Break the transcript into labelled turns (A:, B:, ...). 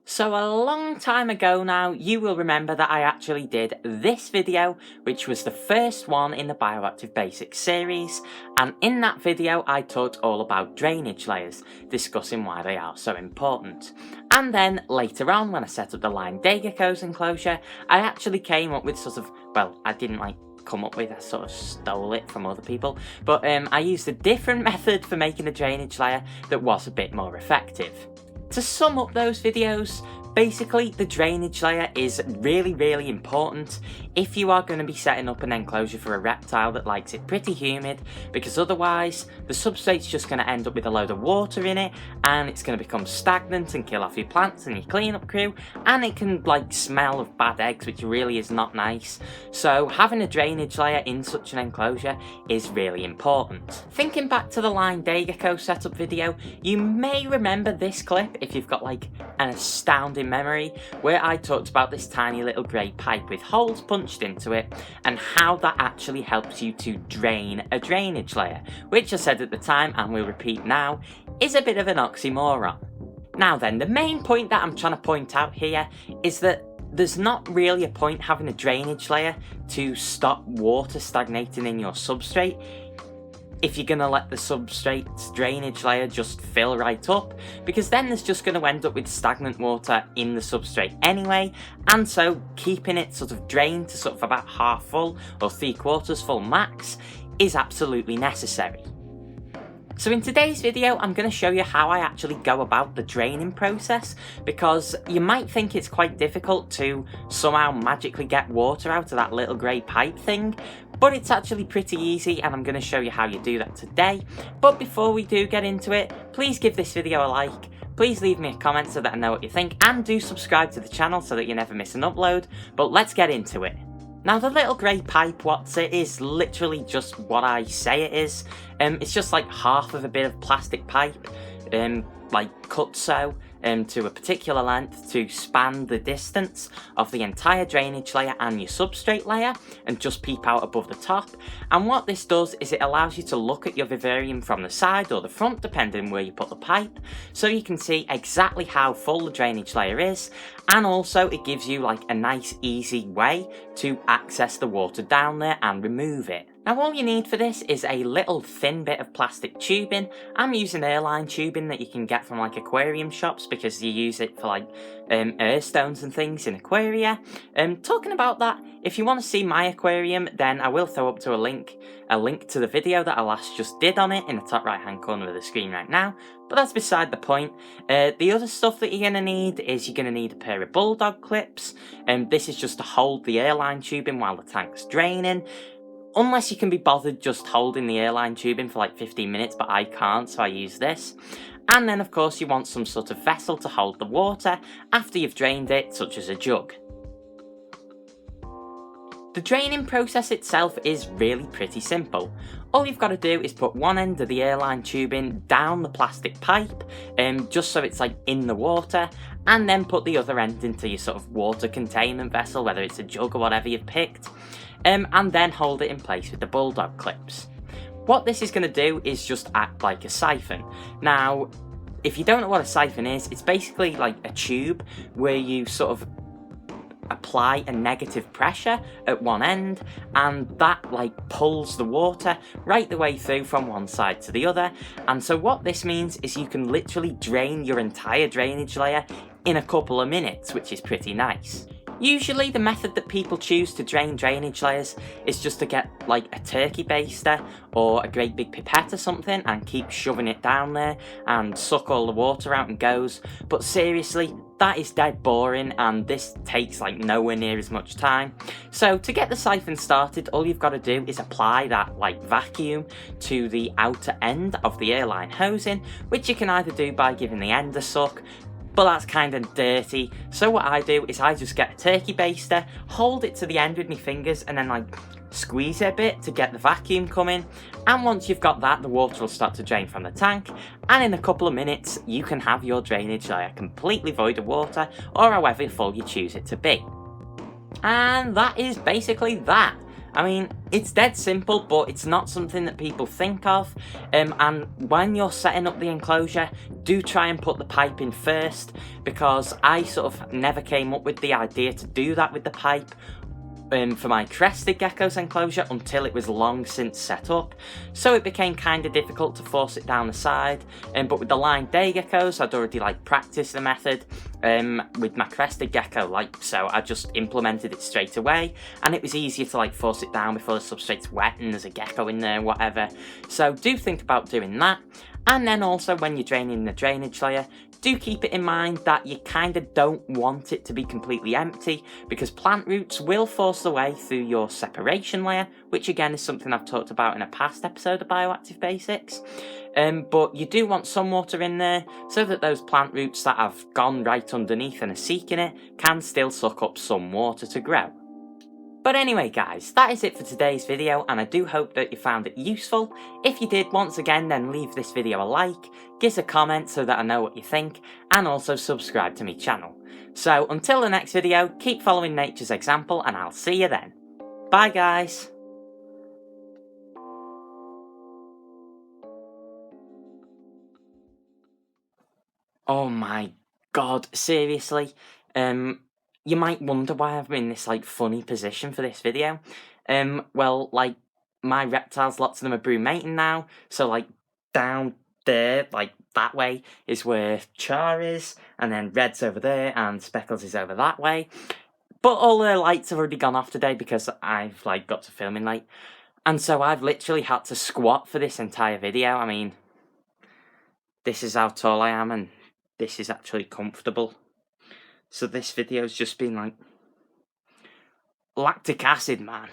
A: So a long time ago now, you will remember that I actually did this video, which was the first one in the Bioactive Basics series, and in that video I talked all about drainage layers, discussing why they are so important. And then later on, when I set up the line Degeco's enclosure, I actually came up with I didn't come up with, I sort of stole it from other people, but I used a different method for making a drainage layer that was a bit more effective. To sum up those videos, basically the drainage layer is really important if you are going to be setting up an enclosure for a reptile that likes it pretty humid, because otherwise the substrate's just going to end up with a load of water in it and it's going to become stagnant and kill off your plants and your cleanup crew, and it can smell of bad eggs, which really is not nice. So having a drainage layer in such an enclosure is really important. Thinking back to the line Degeco setup video, you may remember this clip if you've got an astounding memory, where I talked about this tiny little grey pipe with holes punched into it and how that actually helps you to drain a drainage layer, which I said at the time and will repeat now is a bit of an oxymoron. Now then, the main point that I'm trying to point out here is that there's not really a point having a drainage layer to stop water stagnating in your substrate if you're going to let the substrate's drainage layer just fill right up, because then there's just going to end up with stagnant water in the substrate anyway, and so keeping it drained to about half full or 3/4 full max is absolutely necessary. So in today's video, I'm going to show you how I actually go about the draining process, because you might think it's quite difficult to somehow magically get water out of that little grey pipe thing, but it's actually pretty easy, and I'm going to show you how you do that today. But before we do get into it, please give this video a like, please leave me a comment so that I know what you think, and do subscribe to the channel so that you never miss an upload. But let's get into it. Now, the little grey pipe Whatsit is literally just what I say it is. It's just half of a bit of plastic pipe, cut so to a particular length to span the distance of the entire drainage layer and your substrate layer and just peep out above the top. And what this does is it allows you to look at your vivarium from the side or the front, depending where you put the pipe, so you can see exactly how full the drainage layer is, and also it gives you a nice easy way to access the water down there and remove it. Now, all you need for this is a little thin bit of plastic tubing. I'm using airline tubing that you can get from aquarium shops, because you use it for air stones and things in aquaria. Talking about that, if you want to see my aquarium, then I will throw up to a link to the video that I last just did on it in the top right hand corner of the screen right now, but that's beside the point. The other stuff that you're going to need is you're going to need a pair of bulldog clips, and this is just to hold the airline tubing while the tank's draining. Unless you can be bothered just holding the airline tubing for 15 minutes, but I can't, so I use this. And then of course you want some sort of vessel to hold the water after you've drained it, such as a jug. The draining process itself is really pretty simple. All you've got to do is put one end of the airline tubing down the plastic pipe, just so it's in the water, and then put the other end into your water containment vessel, whether it's a jug or whatever you've picked, and then hold it in place with the bulldog clips. What this is going to do is just act like a siphon. Now, if you don't know what a siphon is, it's basically a tube where you apply a negative pressure at one end, and that pulls the water right the way through from one side to the other. And so what this means is you can literally drain your entire drainage layer in a couple of minutes, which is pretty nice. Usually the method that people choose to drain drainage layers is just to get a turkey baster or a great big pipette or something and keep shoving it down there and suck all the water out and goes. But seriously, that is dead boring, and this takes nowhere near as much time. So to get the siphon started, all you've got to do is apply that vacuum to the outer end of the airline hosing, which you can either do by giving the end a suck, but that's kind of dirty. So what I do is I just get a turkey baster, hold it to the end with my fingers, and then squeeze it a bit to get the vacuum coming. And once you've got that, the water will start to drain from the tank, and in a couple of minutes you can have your drainage layer completely void of water, or however full you choose it to be. And that is basically that. I mean, it's dead simple, but it's not something that people think of. And when you're setting up the enclosure, do try and put the pipe in first, because I sort of never came up with the idea to do that with the pipe for my crested gecko's enclosure until it was long since set up, so it became kind of difficult to force it down the side. But with the line day geckos, I'd already practiced the method with my crested gecko, so I just implemented it straight away, and it was easier to force it down before the substrate's wet and there's a gecko in there, whatever. So do think about doing that. And then also when you're draining the drainage layer, do keep it in mind that you kind of don't want it to be completely empty, because plant roots will force their way through your separation layer, which again is something I've talked about in a past episode of Bioactive Basics. But you do want some water in there so that those plant roots that have gone right underneath and are seeking it can still suck up some water to grow. But anyway guys, that is it for today's video, and I do hope that you found it useful. If you did, once again, then leave this video a like, give us a comment so that I know what you think, and also subscribe to my channel. So until the next video, keep following nature's example, and I'll see you then. Bye guys! Oh my god, seriously? You might wonder why I'm in this funny position for this video. Well, my reptiles, lots of them are brumating now, so down there, that way, is where Char is, and then Red's over there, and Speckles is over that way. But all the lights have already gone off today because I've got to filming late, and so I've literally had to squat for this entire video. I mean, this is how tall I am, and this is actually comfortable. So this video's just been lactic acid, man.